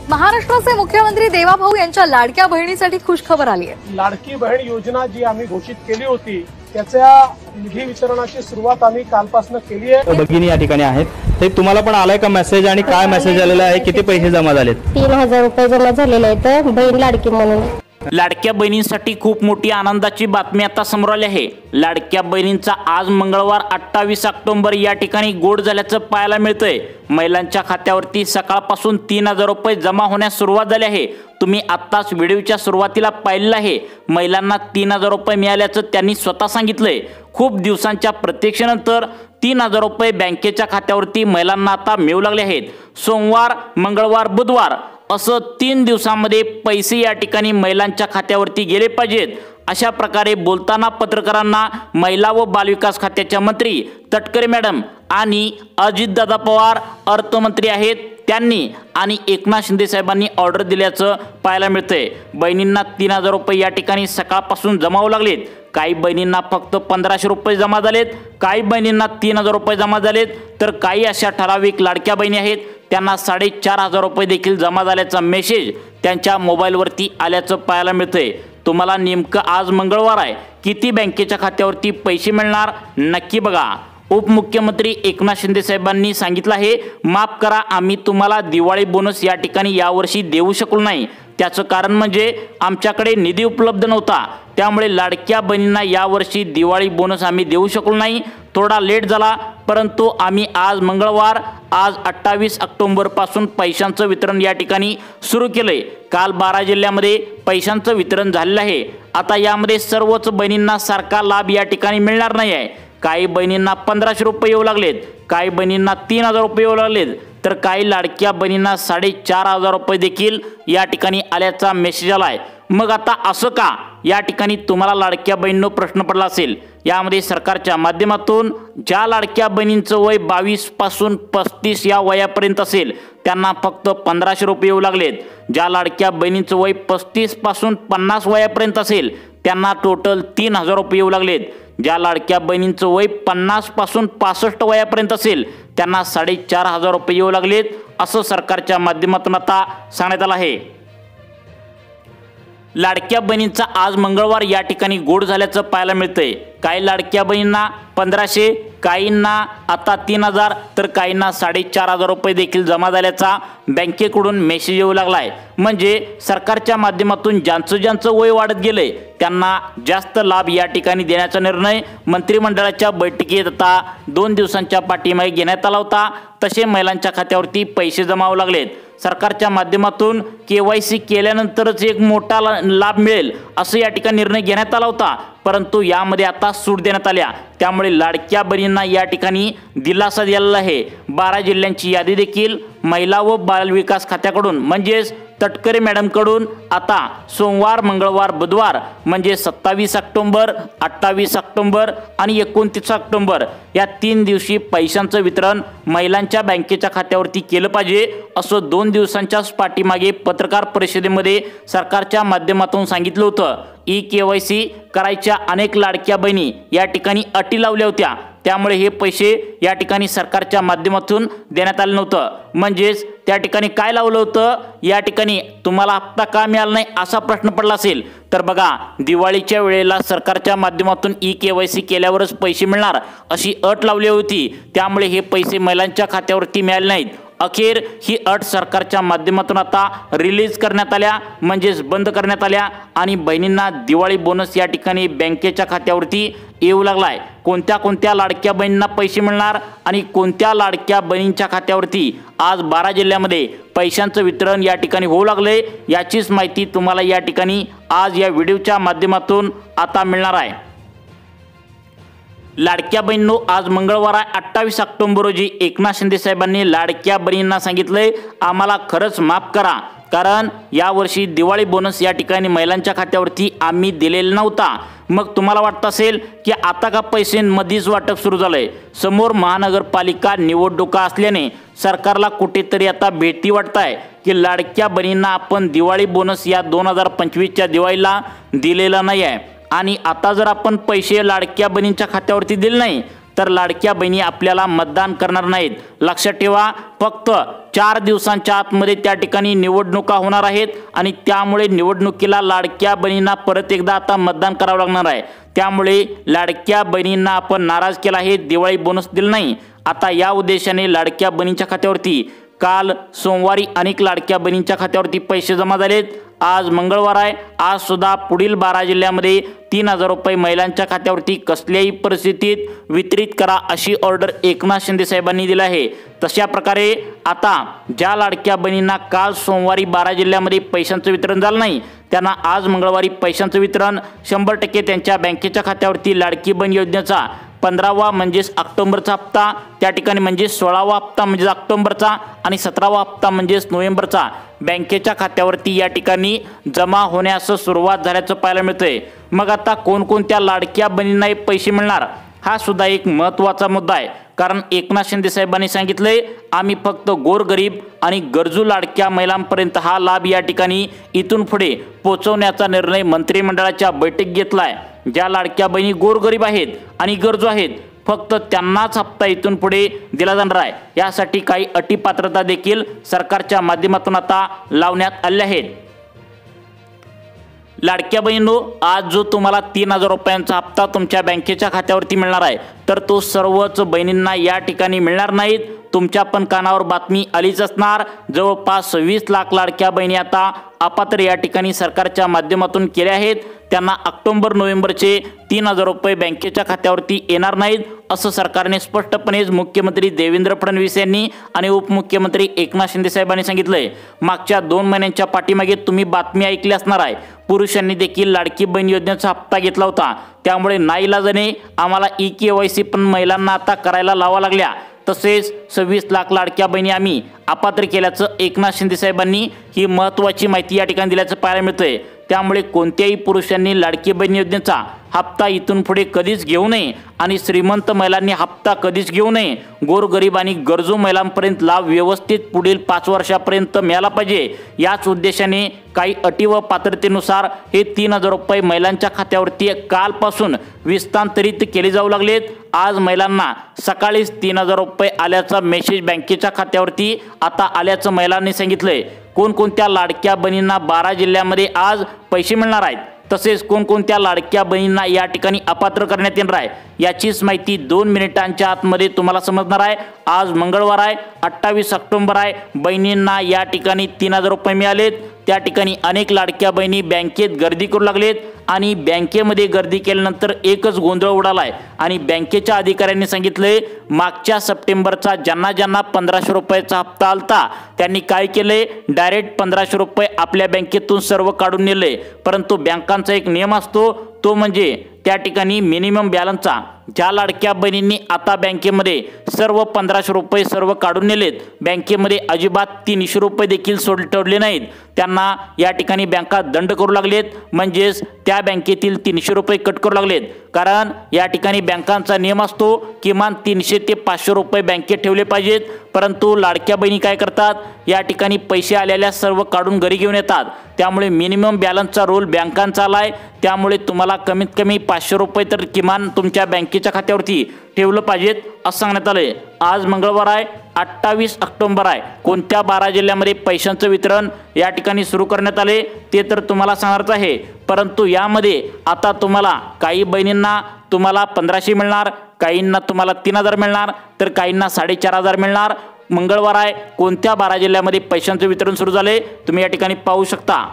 महाराष्ट्राचे मुख्यमंत्री देवाभाऊ यांच्या लाडक्या बहिणीसाठी खुशखबर आली आहे। लाडकी बहीण योजना जी आम्ही घोषित केली होती त्याच्या निधी वितरणाची सुरुवात आम्ही कालपासून केली आहे। भगिनी या ठिकाणी आहेत, ते तुम्हाला पण आलाय का मेसेज आणि काय मेसेज आलेला आहे, किती पैसे जमा झालेत? 3000 रुपये जमा झालेले आहेत बहीण लाडकी म्हणून। लाडक्या बहिणींसाठी खूप मोठी आनंदाची बातमी आता समोर आली आहे। लाडक्या बहिणींचा आज मंगळवार 28 ऑक्टोबर या ठिकाणी गोड झाल्याचं पाहायला मिळतंय। महिलांच्या खात्यावरती सकाळपासून 3000 रुपये जमा होण्यास सुरुवात झाली आहे। तुम्ही आत्ताच व्हिडिओच्या सुरुवातीला पाहिलं आहे, महिलांना 3000 रुपये मिळाल्याचं त्यांनी स्वतः सांगितलंय। खूप दिवसांच्या प्रतीक्षेनंतर 3000 रुपये बँकेच्या खात्यावरती महिलांना आता मिळू लागले आहेत। सोमवार, मंगळवार, बुधवार असं 3 दिवसांमध्ये पैसे या ठिकाणी महिलांच्या खात्यावरती गेले पाहिजेत, अशा प्रकारे बोलताना पत्रकारांना महिला व बालविकास खात्याच्या मंत्री तटकरे मॅडम आणि अजितदादा पवार अर्थमंत्री आहेत त्यांनी आणि एकनाथ शिंदे साहेबांनी ऑर्डर दिल्याचं पाहायला मिळतंय। बहिणींना 3000 रुपये या ठिकाणी सकाळपासून जमा होऊ लागलेत। काही बहिणींना फक्त 1500 रुपये जमा झालेत, काही बहिणींना 3000 रुपये जमा झालेत, तर काही अशा ठराविक लाडक्या बहिणी आहेत त्यांना 4500 रुपये देखील जमा झाल्याचा मेसेज त्यांच्या मोबाईलवरती आल्याचं पाहायला मिळतंय। तुम्हाला नेमकं आज मंगळवार आहे, किती बँकेच्या खात्यावरती पैसे मिळणार नक्की बघा। उपमुख्यमंत्री एकनाथ शिंदे साहेबांनी सांगितलं आहे, माफ करा आम्ही तुम्हाला दिवाळी बोनस या ठिकाणी यावर्षी देऊ शकलो नाही। त्याचं कारण म्हणजे आमच्याकडे निधी उपलब्ध नव्हता, त्यामुळे लाडक्या बहिणींना यावर्षी दिवाळी बोनस आम्ही देऊ शकलो नाही। थोडा लेट झाला, परंतु आम्ही आज मंगळवार आज 28 ऑक्टोबर पासून पैशांचं वितरण या ठिकाणी सुरू केलंय। काल 12 जिल्ह्यामध्ये पैशांचं वितरण झालेलं आहे। आता यामध्ये सर्वच बहिणींना सारखा लाभ या ठिकाणी मिळणार नाही आहे। काही बहिणींना 1500 रुपये येऊ लागलेत, काही बहिणींना 3000 रुपये येऊ लागलेत, तर काही लाडक्या बहिणींना 4500 रुपये देखील या ठिकाणी आल्याचा मेसेज आलाय। मग आता असं का, या ठिकाणी तुम्हाला लाडक्या बहिणींनो प्रश्न पडला असेल। यामध्ये सरकारच्या माध्यमातून ज्या लाडक्या बहिणींचं वय 22 पासून 35 या वयापर्यंत असेल त्यांना फक्त 1500 रुपये येऊ लागलेत। ज्या लाडक्या बहिणींचं वय 35 पासून 50 वयापर्यंत असेल त्यांना टोटल 3000 रुपये येऊ लागलेत। ज्या लाडक्या बहिणींचं वय 50 पासून 65 वयापर्यंत असेल त्यांना 4500 रुपये येऊ लागलेत, असं सरकारच्या माध्यमातून आता सांगण्यात आलं आहे। लाडक्या बहिणींचा आज मंगळवार या ठिकाणी गोड झाल्याचं पाहायला मिळतंय। काही लाडक्या बहिणींना 1500, काहींना आता 3000, तर काहींना 4500 रुपये देखील जमा झाल्याचा बँकेकडून मेसेज येऊ लागलाय। म्हणजे सरकारच्या माध्यमातून ज्यांचं वय वाढत गेलंय त्यांना जास्त लाभ या ठिकाणी देण्याचा निर्णय मंत्रिमंडळाच्या बैठकीत आता 2 दिवसांच्या पाठीमागे घेण्यात आला होता। तसे महिलांच्या खात्यावरती पैसे जमा होऊ लागलेत। सरकारच्या माध्यमातून KYC केल्यानंतरच एक मोठा लाभ मिळेल असं या ठिकाणी निर्णय घेण्यात आला होता, परंतु यामध्ये आता सूट देण्यात आल्या, त्यामुळे लाडक्या बहिणींना या ठिकाणी दिलासा दिलेला आहे। 12 जिल्ह्यांची यादी देखील महिला व बालविकास खात्याकडून म्हणजेच तटकरे मॅडम कडून आता सोमवार, मंगळवार, बुधवार म्हणजे 27 ऑक्टोबर, 28 ऑक्टोबर आणि 29 ऑक्टोबर या 3 दिवशी पैशांचं वितरण महिलांच्या बँकेच्या खात्यावरती केलं पाहिजे, असं 2 दिवसांच्या पाठीमागे पत्रकार परिषदेमध्ये सरकारच्या माध्यमातून सांगितलं होतं। KYC करायच्या अनेक लाडक्या बहिणी या ठिकाणी अटी लावल्या होत्या, त्यामुळे हे पैसे या ठिकाणी सरकारच्या माध्यमातून देण्यात आले नव्हतं। म्हणजेच त्या ठिकाणी काय लावलं होतं, या ठिकाणी तुम्हाला हप्ता का मिळाला नाही असा प्रश्न पडला असेल तर बघा, दिवाळीच्या वेळेला सरकारच्या माध्यमातून KYC केल्यावरच पैसे मिळणार अशी अट लावली होती, त्यामुळे हे पैसे महिलांच्या खात्यावरती मिळाले नाहीत। अखेर ही अट सरकारच्या माध्यमातून आता रिलीज करण्यात आल्या, म्हणजेच बंद करण्यात आल्या आणि बहिणींना दिवाळी बोनस या ठिकाणी बँकेच्या खात्यावरती येऊ लागलाय। कोणत्या लाडक्या बहिणींना पैसे मिळणार आणि कोणत्या लाडक्या बहिणींच्या खात्यावरती आज 12 जिल्ह्यामध्ये पैशांचं वितरण या ठिकाणी होऊ लागले, याचीच माहिती तुम्हाला या ठिकाणी आज या व्हिडिओच्या माध्यमातून आता मिळणार आहे। लाडक्या बहिणींनो, आज मंगळवार आहे 28 ऑक्टोबर रोजी एकनाथ शिंदे साहेबांनी लाडक्या बहिणींना सांगितलंय, आम्हाला खरंच माफ करा, कारण यावर्षी दिवाळी बोनस या ठिकाणी महिलांच्या खात्यावरती आम्ही दिलेला नव्हता। मग तुम्हाला वाटत असेल की आता का पैशांमध्येच वाटप सुरू झालंय, समोर महानगरपालिका निवडणुका असल्याने सरकारला कुठेतरी आता भीती वाटताय की लाडक्या बहिणींना आपण दिवाळी बोनस या 2025च्या दिवाळीला दिलेला नाही आहे आणि आता जर आपण पैसे लाडक्या बहिणींच्या खात्यावरती दिले नाही तर लाडक्या बहिणी आपल्याला मतदान करणार नाहीत। लक्षात ठेवा, फक्त 4 दिवसांच्या आतमध्ये त्या ठिकाणी निवडणुका होणार आहेत आणि त्यामुळे निवडणुकीला लाडक्या बहिणींना परत एकदा आता मतदान करावं लागणार आहे। त्यामुळे लाडक्या बहिणींना आपण नाराज केला आहे, दिवाळी बोनस दिला नाही। आता या उद्देशाने लाडक्या बहिणींच्या खात्यावरती काल सोमवारी अनेक लाडक्या बहिणींच्या खात्यावरती पैसे जमा झालेत। आज मंगळवार आहे, आज सुद्धा पुढील 12 जिल्ह्यामध्ये 3000 रुपये महिलांच्या खात्यावरती कसल्याही परिस्थितीत वितरित करा अशी ऑर्डर एकनाथ शिंदे साहेबांनी दिली आहे। तशा प्रकारे आता ज्या लाडक्या बहिणींना काल सोमवारी 12 जिल्ह्यामध्ये पैशांचं वितरण झालं नाही, त्यांना आज मंगळवारी पैशांचं वितरण 100% त्यांच्या बँकेच्या खात्यावरती लाडकी बहीण योजनेचा 15वा म्हणजेच ऑक्टोबरचा हप्ता, त्या ठिकाणी म्हणजे 16वा हप्ता म्हणजे ऑक्टोबरचा आणि 17वा हप्ता म्हणजेच नोव्हेंबरचा बँकेच्या खात्यावरती या ठिकाणी जमा होण्यास सुरुवात झाल्याचं पाहायला मिळतंय। मग आता कोणकोणत्या लाडक्या बहिणींना हे पैसे मिळणार, हा सुद्धा एक महत्त्वाचा मुद्दा आहे। कारण एकनाथ शिंदे साहेबांनी सांगितलंय, आम्ही फक्त गोरगरीब आणि गरजू लाडक्या महिलांपर्यंत हा लाभ या ठिकाणी इथून पुढे पोहोचवण्याचा निर्णय मंत्रिमंडळाच्या बैठकीत घेतलाय। ज्या लाडक्या बहिणी गोरगरीब आहेत आणि गरजू आहेत, फक्त त्यांनाच हप्ता इथून पुढे दिला जाणार आहे। यासाठी काही अटी पात्रता देखील सरकारच्या माध्यमातून आता लावण्यात आल्या आहेत। लाडक्या बहिणींनो, आज जो तुम्हाला 3000 रुपयांचा हप्ता तुमच्या बँकेच्या खात्यावरती मिळणार आहे, तर तो सर्वच बहिणींना या ठिकाणी मिळणार नाहीत। तुमच्या पण कानावर बातमी आलीच असणार, जवळपास 20 लाख लाडक्या बहिणी आता अपात्र या ठिकाणी सरकारच्या माध्यमातून केल्या आहेत। त्यांना ऑक्टोबर नोव्हेंबरचे 3000 रुपये बँकेच्या खात्यावरती येणार नाहीत असं सरकारने स्पष्टपणे मुख्यमंत्री देवेंद्र फडणवीस यांनी आणि उपमुख्यमंत्री एकनाथ शिंदे साहेबांनी सांगितलंय। मागच्या 2 महिन्यांच्या पाठीमागे तुम्ही बातमी ऐकली असणार आहे, पुरुषांनी देखील लाडकी बहीण योजनेचा हप्ता घेतला होता। त्यामुळे नाईलाजाने आम्हाला EKYC पण महिलांना आता करायला लावा लागल्या। तसेच 26 लाख लाडक्या बहिणी आम्ही अपात्र केल्याचं एकनाथ शिंदे साहेबांनी ही महत्त्वाची माहिती या ठिकाणी दिल्याचं पाहायला मिळतंय। त्यामुळे कोणत्याही पुरुषांनी लाडकी बहीण योजनेचा हप्ता इथून पुढे कधीच घेऊ नये आणि श्रीमंत महिलांनी हप्ता कधीच घेऊ नये। गोरगरीब आणि गरजू महिलांपर्यंत लाभ व्यवस्थित पुढील 5 वर्षापर्यंत मिळाला पाहिजे। याच उद्देशाने काही अटी व पात्रतेनुसार हे 3000 रुपये महिलांच्या खात्यावरती कालपासून विस्तांतरित केले जाऊ लागलेत। आज महिलांना सकाळीच 3000 रुपये आल्याचा मेसेज बँकेच्या खात्यावरती आता आल्याचं महिलांनी सांगितलंय। कोणकोणत्या लाडक्या बहिणींना 12 जिल्ह्यामध्ये आज पैसे मिळणार आहेत, तसेच कोणकोणत्या लाडक्या बहिणींना या ठिकाणी अपात्र करण्यात येणार आहे, याचीच माहिती 2 मिनिटांच्या आतमध्ये तुम्हाला समजणार आहे। आज मंगळवार आहे, 28 ऑक्टोबर आहे। बहिणींना या ठिकाणी 3000 रुपये मिळालेत। त्या ठिकाणी अनेक लाडक्या बहिणी बँकेत गर्दी करू लागलेत आणि बँकेमध्ये गर्दी केल्यानंतर एकच गोंधळ उडालाय आणि बँकेच्या अधिकाऱ्यांनी सांगितले, मागच्या सप्टेंबरचा ज्यांना 1500 रुपयाचा हप्ता आलता त्यांनी काय केले, डायरेक्ट 1500 रुपये आपल्या बँकेतून सर्व काढून नेले। परंतु बँकांचा एक नियम असतो, तो म्हणजे त्या ठिकाणी मिनिमम बॅलन्सचा। ज्या लाडक्या बहिणींनी आता बँकेमध्ये सर्व 1500 रुपये सर्व काढून नेलेत, बँकेमध्ये अजिबात 300 रुपये देखील ठेवले नाहीत, त्यांना या ठिकाणी बँका दंड करू लागलेत। म्हणजेच त्या बँकेतील 300 रुपये कट करू लागलेत। कारण या ठिकाणी बँकांचा नियम असतो, किमान 300 ते 500 रुपये बँकेत ठेवले पाहिजेत। परंतु लाडक्या बहिणी काय करतात, या ठिकाणी पैसे आलेल्या सर्व काढून घरी घेऊन येतात। त्यामुळे मिनिमम बॅलन्सचा रूल बँकांचा आलाय। त्यामुळे तुम्हाला कमीत कमी 500 रुपये तर किमान तुमच्या बँकेच्या खात्यावरती ठेवलं पाहिजेत असं सांगण्यात आलंय। आज मंगळवार आहे, 28 ऑक्टोबर आहे। कोणत्या 12 जिल्ह्यामध्ये पैशांचं वितरण या ठिकाणी सुरू करण्यात आले ते तर तुम्हाला सांगणारच आहे। परंतु यामध्ये आता तुम्हाला काही बहिणींना तुम्हाला 1500 मिळणार, काहींना तुम्हाला 3000 मिळणार, तर काहींना 4500 मिळणार। मंगळवार आहे, कोणत्या 12 जिल्ह्यामध्ये पैशांचं वितरण सुरू झाले तुम्ही या ठिकाणी पाहू शकता।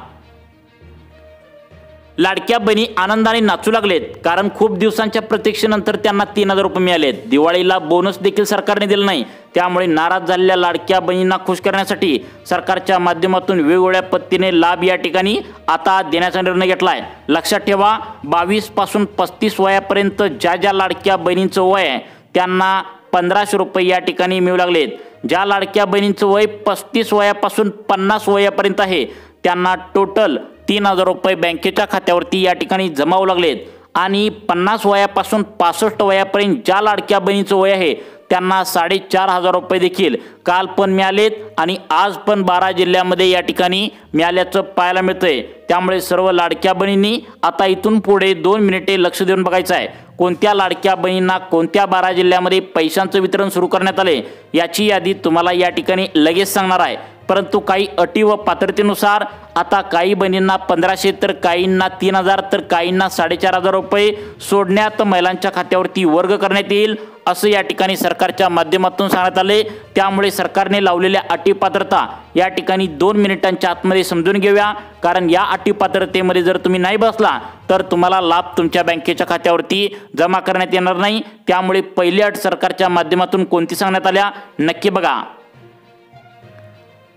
लाडक्या बहिणी आनंदाने नाचू लागलेत, कारण खूप दिवसांच्या प्रतीक्षेनंतर त्यांना 3000 रुपये मिळालेत। दिवाळीला बोनस देखील सरकारने दिला नाही, त्यामुळे नाराज झालेल्या लाडक्या बहिणींना खुश करण्यासाठी सरकारच्या माध्यमातून वेगवेगळ्या पद्धतीने लाभ या ठिकाणी आता देण्याचा निर्णय घेतलाय। लक्षात ठेवा, 22 पासून 35 वयापर्यंत ज्या लाडक्या बहिणींचं वय आहे त्यांना 1500 रुपये या ठिकाणी मिळू लागलेत। ज्या लाडक्या बहिणींचं वय 35 वयापासून 50 वयापर्यंत आहे त्यांना टोटल 3000 रुपये बँकेच्या खात्यावरती या ठिकाणी जमा होऊ लागलेत। आणि 50 वयापासून 65 वयापर्यंत ज्या लाडक्या बहिणीचं वय आहे त्यांना 4,500 रुपये देखील काल पण मिळालेत आणि आज पण 12 जिल्ह्यामध्ये या ठिकाणी मिळाल्याचं पाहायला मिळतंय। त्यामुळे सर्व लाडक्या बहिणींनी आता इथून पुढे 2 मिनिटे लक्ष देऊन बघायचं आहे कोणत्या लाडक्या बहिणींना कोणत्या 12 जिल्ह्यामध्ये पैशांचं वितरण सुरू करण्यात आले याची यादी तुम्हाला या ठिकाणी लगेच सांगणार आहे। परंतु काही अटी व पात्रतेनुसार आता काही बहिणींना 1500 तर काहींना 3000 तर काहींना 4,500 रुपये सोडण्यात महिलांच्या खात्यावरती वर्ग करण्यात येईल असं या ठिकाणी सरकारच्या माध्यमातून सांगण्यात आले। त्यामुळे सरकारने लावलेल्या अटी पात्रता या ठिकाणी 2 मिनिटांच्या आतमध्ये समजून घेऊया, कारण या अटी पात्रतेमध्ये जर तुम्ही नाही बसला तर तुम्हाला लाभ तुमच्या बँकेच्या खात्यावरती जमा करण्यात येणार नाही। त्यामुळे पहिली अट सरकारच्या माध्यमातून कोणती सांगण्यात आल्या नक्की बघा।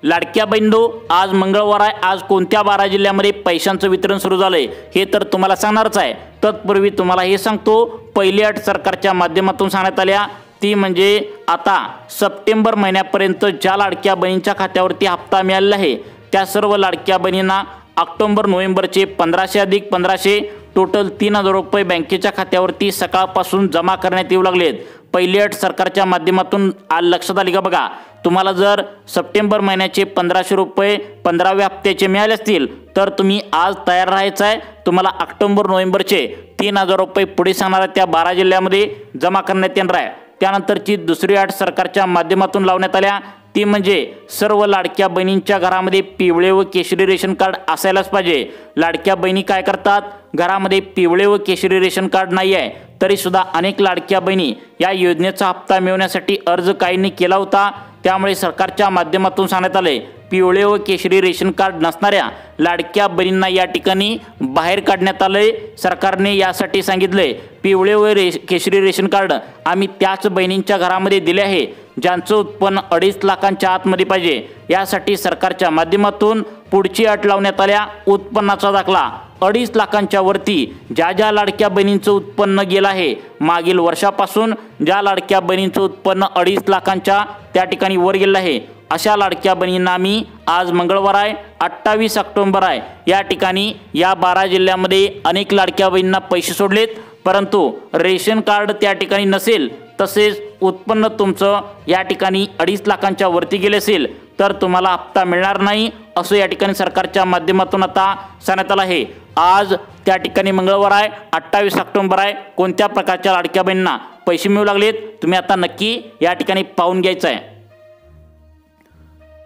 लाडक्या बहिणींनो, आज मंगळवार आहे। आज कोणत्या 12 जिल्ह्यामध्ये पैशांचं वितरण सुरू झालंय हे तर तुम्हाला सांगणारच आहे। तत्पूर्वी तुम्हाला हे सांगतो, पहिली अट सरकारच्या माध्यमातून सांगण्यात आल्या ती म्हणजे आता सप्टेंबर महिन्यापर्यंत ज्या लाडक्या बहिणींच्या खात्यावरती हप्ता मिळालेला आहे त्या सर्व लाडक्या बहिणींना ऑक्टोबर नोव्हेंबरचे 1500 अधिक 1500 टोटल 3000 रुपये बँकेच्या खात्यावरती सकाळपासून जमा करण्यात येऊ लागलेत। पहिली अट सरकारच्या माध्यमातून आज लक्षात आली का बघा। तुम्हाला जर सप्टेंबर महिन्याचे 1500 रुपये 15व्या हप्त्याचे मिळाले असतील तर तुम्ही आज तयार राहायचं आहे। तुम्हाला ऑक्टोबर नोव्हेंबरचे 3000 रुपये पुढे सांगणाऱ्या त्या 12 जिल्ह्यामध्ये जमा करण्यात येणार आहे। त्यानंतरची दुसरी अट सरकारच्या माध्यमातून लावण्यात आल्या ती म्हणजे सर्व लाडक्या बहिणींच्या घरामध्ये पिवळे व केशरी रेशन कार्ड असायलाच पाहिजे। लाडक्या बहिणी काय करतात, घरामध्ये पिवळे व केशरी रेशन कार्ड नाही आहे तरी सुद्धा अनेक लाडक्या बहिणी या योजनेचा हप्ता मिळवण्यासाठी अर्ज काहींनी केला होता। त्यामुळे सरकारच्या माध्यमातून सांगण्यात आले पिवळे व केशरी रेशन कार्ड नसणाऱ्या लाडक्या बहिणींना या ठिकाणी बाहेर काढण्यात आले। सरकारने यासाठी सांगितले पिवळे व केशरी रेशन कार्ड आम्ही त्याच बहिणींच्या घरामध्ये दिले आहे ज्यांचं उत्पन्न 2.5 लाखांच्या आतमध्ये पाहिजे। यासाठी सरकारच्या माध्यमातून पुढची अट लावण्यात आल्या उत्पन्नाचा दाखला 2.5 लाखांच्या वरती ज्या ज्या लाडक्या बहिणींचं उत्पन्न गेलं आहे मागील वर्षापासून ज्या लाडक्या बहिणींचं उत्पन्न 2.5 लाखांच्या त्या ठिकाणी वर गेलं आहे अशा लाडक्या बहिणींना आम्ही आज मंगळवार आहे 28 ऑक्टोबर आहे या ठिकाणी या 12 जिल्ह्यामध्ये अनेक लाडक्या बहिणींना पैसे सोडलेत, परंतु रेशन कार्ड त्या ठिकाणी नसेल तसेच उत्पन्न तुमचं या ठिकाणी 2.5 लाखांच्या वरती गेले असेल तर तुम्हाला हप्ता मिळणार नाही असं या ठिकाणी सरकारच्या माध्यमातून आता सांगण्यात आलं आहे। आज त्या ठिकाणी मंगळवार आहे 28 ऑक्टोबर आहे। कोणत्या प्रकारच्या लाडक्या बहिणींना पैसे मिळू लागलेत तुम्ही आता नक्की या ठिकाणी पाहून घ्यायचं आहे।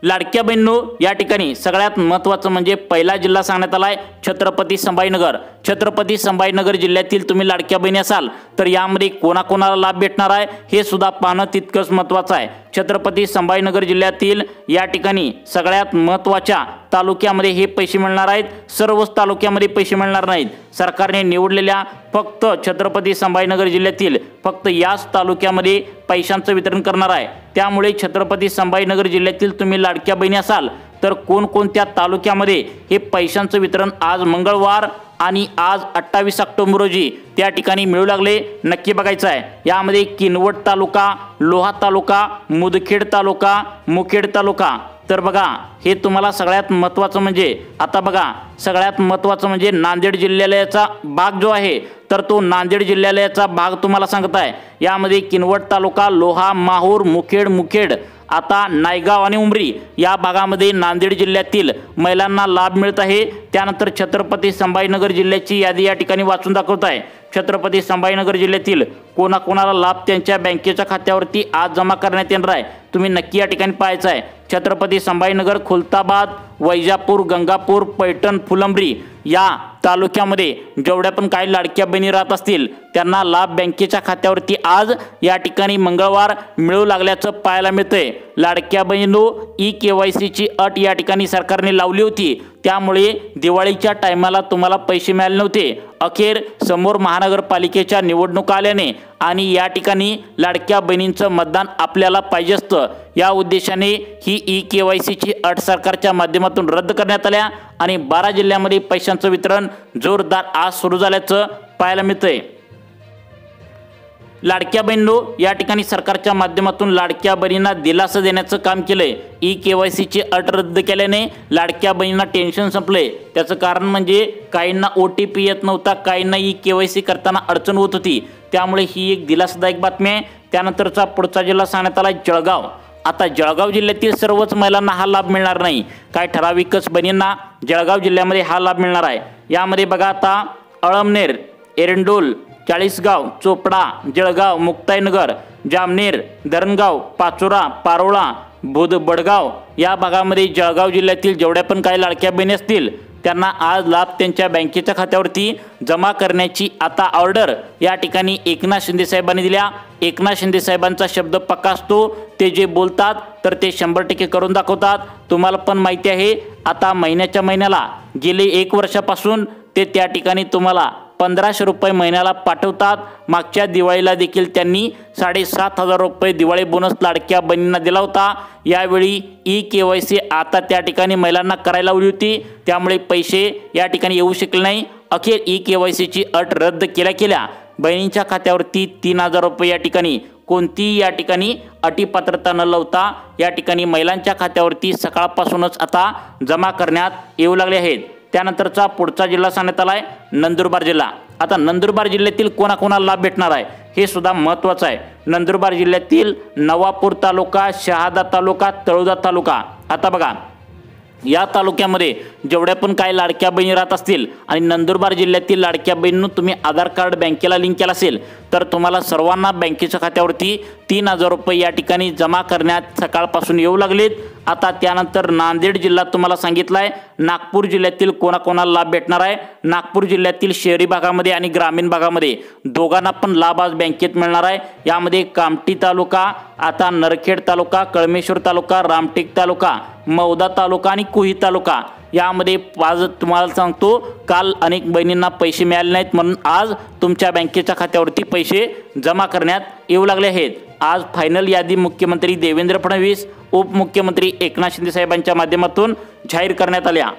लाडक्या बहिणींनो, या ठिकाणी सगळ्यात महत्त्वाचं म्हणजे पहिला जिल्हा सांगण्यात आलाय छत्रपती संभाजीनगर। छत्रपती संभाजीनगर जिल्ह्यातील तुम्ही लाडक्या बहिणी असाल तर यामध्ये कोणाकोणाला लाभ भेटणार आहे हे सुद्धा पाहणं तितकंच महत्त्वाचं आहे। छत्रपती संभाजीनगर जिल्ह्यातील या ठिकाणी सगळ्यात महत्त्वाच्या तालुक्यामध्ये हे पैसे मिळणार आहेत, सर्वच तालुक्यामध्ये पैसे मिळणार नाहीत। सरकारने निवडलेल्या फक्त छत्रपती संभाजीनगर जिल्ह्यातील फक्त याच तालुक्यामध्ये पैशांचं वितरण करणार आहे। त्यामुळे छत्रपती संभाजीनगर जिल्ह्यातील तुम्ही लाडक्या बहिणी असाल तर कोणकोणत्या तालुक्यामध्ये हे पैशांचं वितरण आज मंगळवार आणि आज 28 ऑक्टोबर रोजी त्या ठिकाणी मिळू लागले नक्की बघायचं आहे। यामध्ये किनवट तालुका, लोहा तालुका, मुदखेड तालुका, मुखेड तालुका। तर बघा हे तुम्हाला सगळ्यात महत्त्वाचं म्हणजे आता बघा सगळ्यात महत्त्वाचं म्हणजे नांदेड जिल्ह्याचा भाग जो आहे तर तो नांदेड जिल्ह्याचा भाग तुम्हाला सांगत आहे। यामध्ये किनवट तालुका, लोहा, माहूर, मुखेड आता नायगाव आणि उमरी या भागामध्ये नांदेड जिल्ह्यातील महिलांना लाभ मिळत आहे। त्यानंतर छत्रपती संभाजीनगर जिल्ह्याची यादी या ठिकाणी वाचून दाखवत आहे। छत्रपती संभाजीनगर जिल्ह्यातील कोणाकोणाला लाभ त्यांच्या बँकेच्या खात्यावरती आज जमा करण्यात येणार आहे तुम्ही नक्की या ठिकाणी पाहायचं आहे। छत्रपती संभाजीनगर, खुलताबाद, वैजापूर, गंगापूर, पैठण, फुलंब्री या तालुक्यामध्ये जेवढ्या पण काही लाडक्या बहिणी राहत असतील त्यांना लाभ बँकेच्या खात्यावरती आज या ठिकाणी मंगळवार मिळू लागल्याचं पाहायला मिळतंय। लाडक्या बहिणींनो, KYCची अट या ठिकाणी सरकारने लावली होती त्यामुळे दिवाळीच्या टायमाला तुम्हाला पैसे मिळाले नव्हते। अखेर समोर महानगरपालिकेच्या निवडणुका आल्याने आणि या ठिकाणी लाडक्या बहिणींचं मतदान आपल्याला पाहिजे असतं या उद्देशाने ही KYCची अट सरकारच्या माध्यमातून रद्द करण्यात आल्या आणि 12 जिल्ह्यामध्ये पैशांचं वितरण जोरदार आज सुरू झाल्याचं पाहायला मिळतंय। लाडक्या बहिणींनो, या ठिकाणी सरकारच्या माध्यमातून लाडक्या बहिणींना दिलासा देण्याचं काम केलंय। KYCची अट रद्द केल्याने लाडक्या बहिणींना टेन्शन संपले। त्याचं कारण म्हणजे काहींना OTP येत नव्हता, काहींना KYC करताना अडचण होत होती। त्यामुळे ही एक दिलासादायक बातमी आहे। त्यानंतरचा पुढचा जिल्हा सांगण्यात आला जळगाव। आता जळगाव जिल्ह्यातील सर्वच महिलांना हा लाभ मिळणार नाही, काय ठराविकच बहिणींना जळगाव जिल्ह्यामध्ये हा लाभ मिळणार आहे। यामध्ये बघा आता अळमनेर, एरंडोल, चाळीसगाव, चोपडा, जळगाव, मुक्ताईनगर, जामनेर, धरणगाव, पाचोरा, पारोळा, बडगाव या भागामध्ये जळगाव जिल्ह्यातील जेवढ्या पण काही लाडक्या बहिणी असतील त्यांना आज लाभ त्यांच्या बँकेच्या खात्यावरती जमा करण्याची आता ऑर्डर या ठिकाणी एकनाथ शिंदे साहेबांनी दिल्या। एकनाथ शिंदे साहेबांचा शब्द पक्का असतो, ते जे बोलतात तर ते 100% करून दाखवतात। तुम्हाला पण माहिती आहे आता महिन्याच्या महिन्याला गेले 1 वर्षापासून ते त्या ठिकाणी तुम्हाला 1500 रुपये महिन्याला पाठवतात। मागच्या दिवाळीला देखील त्यांनी 7,500 रुपये दिवाळी बोनस लाडक्या बहिणींना दिला होता। यावेळी KYC आता त्या ठिकाणी महिलांना करायला लावली होती, त्यामुळे पैसे या ठिकाणी येऊ शकले नाही। अखेर KYCची अट रद्द केल्या बहिणींच्या खात्यावरती 3,000 रुपये या ठिकाणी कोणतीही या ठिकाणी अटीपात्रता न लावता या ठिकाणी महिलांच्या खात्यावरती सकाळपासूनच आता जमा करण्यात येऊ लागले आहेत। त्यानंतरचा पुढचा जिल्हा सांगण्यात आला आहे नंदुरबार जिल्हा। आता नंदुरबार जिल्ह्यातील कोणाकोणाला लाभ भेटणार आहे हे सुद्धा महत्त्वाचं आहे। नंदुरबार जिल्ह्यातील नवापूर तालुका, शहादा तालुका, तळोदा तालुका। आता बघा या तालुक्यामध्ये जेवढ्या पण काही लाडक्या बहिणी राहत असतील आणि नंदुरबार जिल्ह्यातील लाडक्या बहिणींनो तुम्ही आधार कार्ड बँकेला लिंक केला असेल तर तुम्हाला सर्वांना बँकेच्या खात्यावरती 3,000 रुपये या ठिकाणी जमा करण्यात सकाळपासून येऊ लागलेत। आता त्यानंतर नांदेड जिल्हा तुम्हाला सांगितलं आहे। नागपूर जिल्ह्यातील कोणाकोणाला लाभ भेटणार आहे? नागपूर जिल्ह्यातील शहरी भागामध्ये आणि ग्रामीण भागामध्ये दोघांना पण लाभ आज बँकेत मिळणार आहे। यामध्ये कामठी तालुका, आता नरखेड तालुका, कळमेश्वर तालुका, रामटेक तालुका, मौदा तालुका आणि कुही तालुका यामध्ये आज तुम्हाला सांगतो काल अनेक बहिणींना पैसे मिळाले नाहीत म्हणून आज तुमच्या बँकेच्या खात्यावरती पैसे जमा करण्यात येऊ लागले आहेत। आज फायनल यादी मुख्यमंत्री देवेंद्र फडणवीस, उपमुख्यमंत्री एकनाथ शिंदे साहेबांच्या माध्यमातून जाहीर करण्यात आल्या।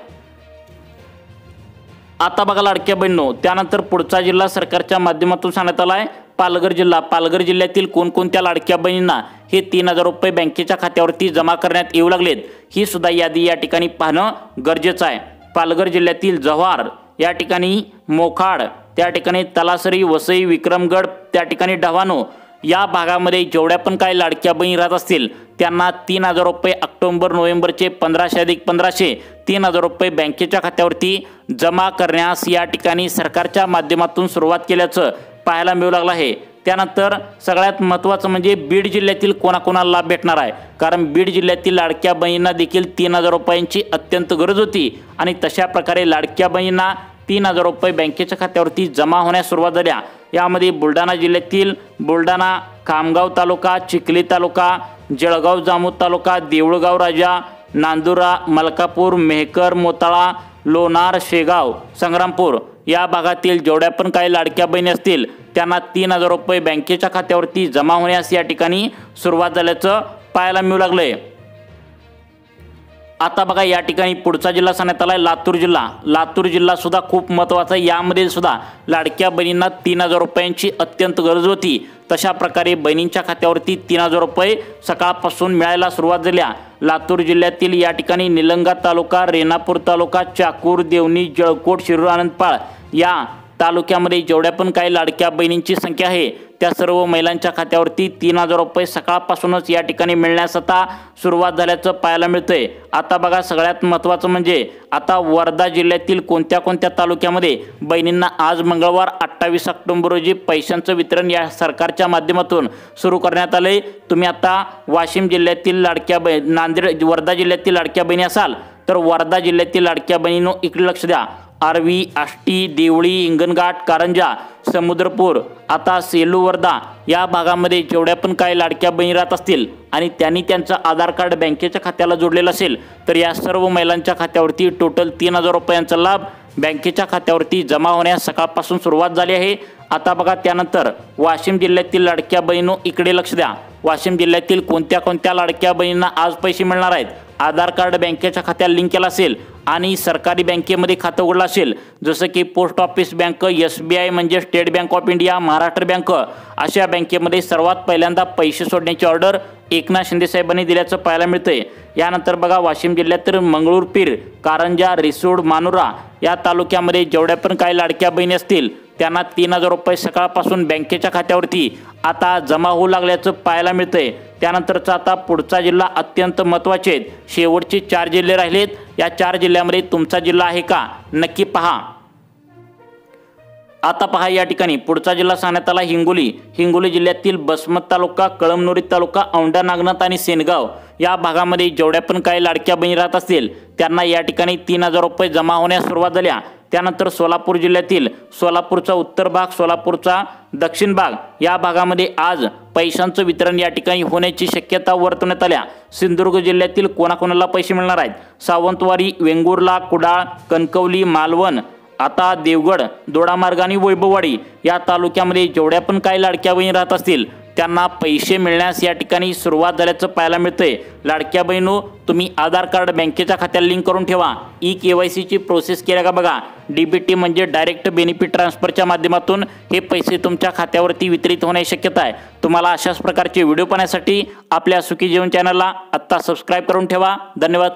आता बघा लाडक्या बहिणींनो, त्यानंतर पुढचा जिल्हा सरकारच्या माध्यमातून सांगण्यात आला आहे पालघर जिल्हा। पालघर जिल्ह्यातील कोणकोणत्या लाडक्या बहिणींना हे 3,000 रुपये बँकेच्या खात्यावरती जमा करण्यात येऊ लागलेत ही सुद्धा यादी या ठिकाणी पाहणं गरजेचं आहे। पालघर जिल्ह्यातील जव्हार या ठिकाणी, मोखाड त्या ठिकाणी, तलासरी, वसई, विक्रमगड त्या ठिकाणी, डव्हाणू या भागामध्ये जेवढ्या पण काही लाडक्या बहिणी राहत असतील त्यांना 3,000 रुपये ऑक्टोबर नोव्हेंबरचे 1500 अधिक 1500 3,000 रुपये बँकेच्या खात्यावरती जमा करण्यास या ठिकाणी सरकारच्या माध्यमातून सुरुवात केल्याचं पाहायला मिळू लागलं आहे। त्यानंतर सगळ्यात महत्त्वाचं म्हणजे बीड जिल्ह्यातील कोणाकोणाला लाभ भेटणार आहे, कारण बीड जिल्ह्यातील लाडक्या बहिणींना देखील 3,000 रुपयांची अत्यंत गरज होती आणि तशा प्रकारे लाडक्या बहिणींना 3,000 रुपये बँकेच्या खात्यावरती जमा होण्यास सुरुवात झाल्या। यामध्ये बुलढाणा जिल्ह्यातील बुलढाणा, खामगाव तालुका, चिखली तालुका, जळगाव जामोद तालुका, देऊळगाव राजा, नांदुरा, मलकापूर, मेहकर, मोताळा, लोणार, शेगाव, संग्रामपूर या भागातील जेवढ्या पण काही लाडक्या बहिणी असतील त्यांना 3,000 रुपये बँकेच्या खात्यावरती जमा होण्यास या ठिकाणी सुरुवात झाल्याचं पाहायला मिळू लागलंय। आता बघा या ठिकाणी पुढचा जिल्हा सांगण्यात आला आहे लातूर जिल्हा। लातूर जिल्हा सुद्धा खूप महत्त्वाचा आहे। यामध्ये सुद्धा लाडक्या बहिणींना 3,000 रुपयांची अत्यंत गरज होती, तशा प्रकारे बहिणींच्या खात्यावरती 3,000 रुपये सकाळपासून मिळायला सुरुवात झाल्या। लातूर जिल्ह्यातील या ठिकाणी निलंगा तालुका, रेणापूर तालुका, चाकूर, देवणी, जळकोट, शिरूर, आनंदपाळ या तालुक्यामध्ये जेवढ्या पण काही लाडक्या बहिणींची संख्या आहे त्या सर्व महिलांच्या खात्यावरती 3,000 रुपये सकाळपासूनच या ठिकाणी मिळण्यास आता सुरुवात झाल्याचं पाहायला मिळतंय। आता बघा सगळ्यात महत्त्वाचं म्हणजे आता वर्धा जिल्ह्यातील कोणत्या कोणत्या तालुक्यामध्ये बहिणींना आज मंगळवार 28 ऑक्टोबर रोजी पैशांचं वितरण या सरकारच्या माध्यमातून सुरू करण्यात आले। तुम्ही आता वाशिम जिल्ह्यातील लाडक्या नांदेड, वर्धा जिल्ह्यातील लाडक्या बहिणी असाल तर वर्धा जिल्ह्यातील लाडक्या बहिणींनो इकडे लक्ष द्या। आर्वी, आष्टी, देवळी, हिंगणघाट, कारंजा, समुद्रपूर, आता सेलू, वर्धा या भागामध्ये जेवढ्या पण काही लाडक्या बहिणी राहत असतील आणि त्यांनी त्यांचं आधार कार्ड बँकेच्या खात्याला जोडलेलं असेल तर या सर्व महिलांच्या खात्यावरती टोटल 3,000 रुपयांचा लाभ बँकेच्या खात्यावरती जमा होण्यास सकाळपासून सुरुवात झाली आहे। आता बघा त्यानंतर वाशिम जिल्ह्यातील लाडक्या बहिणींनो इकडे लक्ष द्या। वाशिम जिल्ह्यातील कोणत्या कोणत्या लाडक्या बहिणींना आज पैसे मिळणार आहेत? आधार कार्ड बँकेच्या खात्याला लिंक केला असेल आणि सरकारी बँकेमध्ये खातं उघडलं असेल, जसं की पोस्ट ऑफिस बँक, SBI म्हणजे state bank of India, Maharashtra bank, अशा बँकेमध्ये सर्वात पहिल्यांदा पैसे सोडण्याची ऑर्डर एकनाथ शिंदे साहेबांनी दिल्याचं पाहायला मिळतंय। यानंतर बघा वाशिम जिल्ह्यातील मंगळूरपीर, कारंजा, रिसोड, मानुरा या तालुक्यामध्ये जेवढ्या पण काही लाडक्या बहिणी असतील त्यांना 3000 रुपये सकाळपासून बँकेच्या खात्यावरती आता जमा होऊ लागल्याचं पाहायला मिळतंय। त्यानंतरचा आता पुढचा जिल्हा अत्यंत महत्त्वाचे आहेत। शेवटचे 4 जिल्हे राहिलेत। या 4 जिल्ह्यामध्ये तुमचा जिल्हा आहे का नक्की पहा। आता पहा या ठिकाणी पुढचा जिल्हा सांगण्यात आला हिंगोली जिल्ह्यातील बसमत तालुका, कळमनुरी तालुका, औंढा नागनाथ आणि सेनगाव या भागामध्ये जेवढ्या पण काही लाडक्या बहिणी राहत असतील त्यांना या ठिकाणी 3000 रुपये जमा होण्यास सुरुवात झाल्या। त्यानंतर सोलापूर जिल्ह्यातील सोलापूरचा उत्तर भाग, सोलापूरचा दक्षिण भाग या भागामध्ये आज पैशांचं वितरण या ठिकाणी होण्याची शक्यता वर्तवण्यात आल्या। सिंधुदुर्ग जिल्ह्यातील कोणाकोणाला पैसे मिळणार आहेत? सावंतवाडी, वेंगुर्ला, कुडाळ, कणकवली, मालवण, आता देवगड, दोडामार्ग आणि वैभववाडी या तालुक्यामध्ये जेवढ्या पण काही लाडक्या बहिणी राहत असतील त्यांना पैसे मिळण्यास या ठिकाणी सुरुवात झाल्याचं पाहायला मिळतंय। लाडक्या बहिणो, तुम्ही आधार कार्ड बँकेच्या खात्याला लिंक करून ठेवा। KYCची प्रोसेस केल्या का बघा। DBT म्हणजे डायरेक्ट बेनिफिट ट्रान्सफरच्या माध्यमातून हे पैसे तुमच्या खात्यावरती वितरित होण्याची शक्यता आहे। तुम्हाला अशाच प्रकारचे व्हिडिओ पाहण्यासाठी आपल्या सुखी जीवन चॅनलला आत्ता सबस्क्राईब करून ठेवा। धन्यवाद।